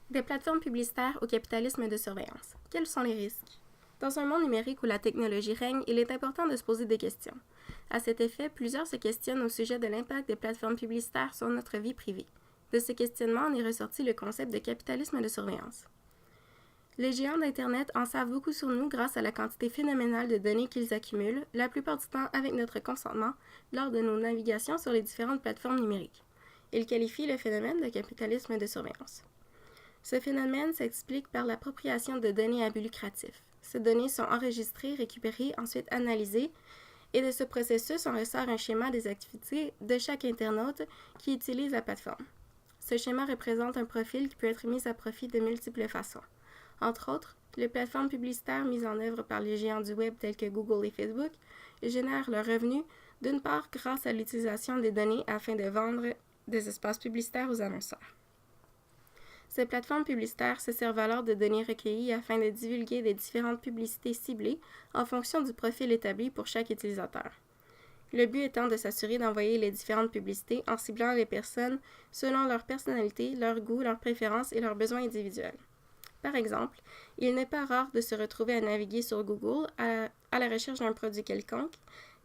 Des plateformes publicitaires au capitalisme de surveillance. Quels sont les risques? Dans un monde numérique où la technologie règne, il est important de se poser des questions. À cet effet, plusieurs se questionnent au sujet de l'impact des plateformes publicitaires sur notre vie privée. De ce questionnement en est ressorti le concept de capitalisme de surveillance. Les géants d'Internet en savent beaucoup sur nous grâce à la quantité phénoménale de données qu'ils accumulent, la plupart du temps avec notre consentement, lors de nos navigations sur les différentes plateformes numériques. Ils qualifient le phénomène de capitalisme de surveillance. Ce phénomène s'explique par l'appropriation de données à but lucratif. Ces données sont enregistrées, récupérées, ensuite analysées, et de ce processus, on ressort un schéma des activités de chaque internaute qui utilise la plateforme. Ce schéma représente un profil qui peut être mis à profit de multiples façons. Entre autres, les plateformes publicitaires mises en œuvre par les géants du web tels que Google et Facebook génèrent leurs revenus d'une part grâce à l'utilisation des données afin de vendre des espaces publicitaires aux annonceurs. Ces plateformes publicitaires se servent alors de données recueillies afin de divulguer des différentes publicités ciblées en fonction du profil établi pour chaque utilisateur. Le but étant de s'assurer d'envoyer les différentes publicités en ciblant les personnes selon leur personnalité, leur goût, leurs préférences et leurs besoins individuels. Par exemple, il n'est pas rare de se retrouver à naviguer sur Google à la recherche d'un produit quelconque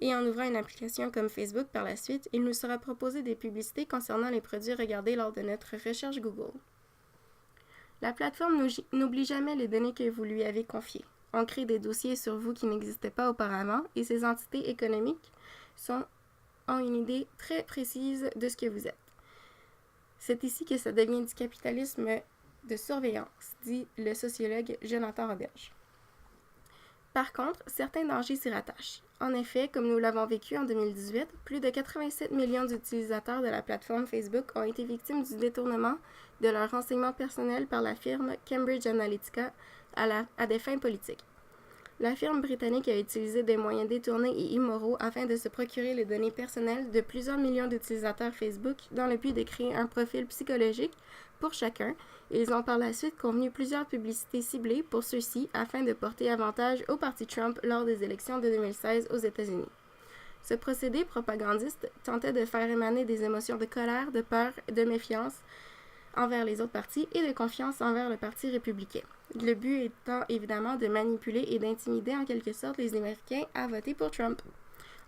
et en ouvrant une application comme Facebook par la suite, il nous sera proposé des publicités concernant les produits regardés lors de notre recherche Google. La plateforme n'oublie jamais les données que vous lui avez confiées. On crée des dossiers sur vous qui n'existaient pas auparavant et ces entités économiques ont une idée très précise de ce que vous êtes. C'est ici que ça devient du capitalisme de surveillance, dit le sociologue Jonathan Roberge. Par contre, certains dangers s'y rattachent. En effet, comme nous l'avons vécu en 2018, plus de 87 millions d'utilisateurs de la plateforme Facebook ont été victimes du détournement de leurs renseignements personnels par la firme Cambridge Analytica à des fins politiques. La firme britannique a utilisé des moyens détournés et immoraux afin de se procurer les données personnelles de plusieurs millions d'utilisateurs Facebook dans le but de créer un profil psychologique pour chacun. Ils ont par la suite convenu plusieurs publicités ciblées pour ceux-ci afin de porter avantage au parti Trump lors des élections de 2016 aux États-Unis. Ce procédé propagandiste tentait de faire émaner des émotions de colère, de peur, de méfiance envers les autres partis et de confiance envers le Parti républicain. Le but étant évidemment de manipuler et d'intimider en quelque sorte les Américains à voter pour Trump.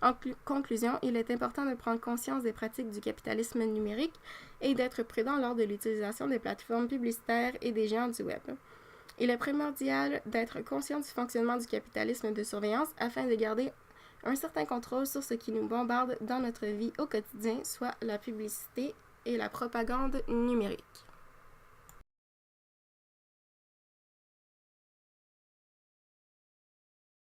En conclusion, il est important de prendre conscience des pratiques du capitalisme numérique et d'être prudent lors de l'utilisation des plateformes publicitaires et des géants du web. Il est primordial d'être conscient du fonctionnement du capitalisme de surveillance afin de garder un certain contrôle sur ce qui nous bombarde dans notre vie au quotidien, soit la publicité et la propagande numérique.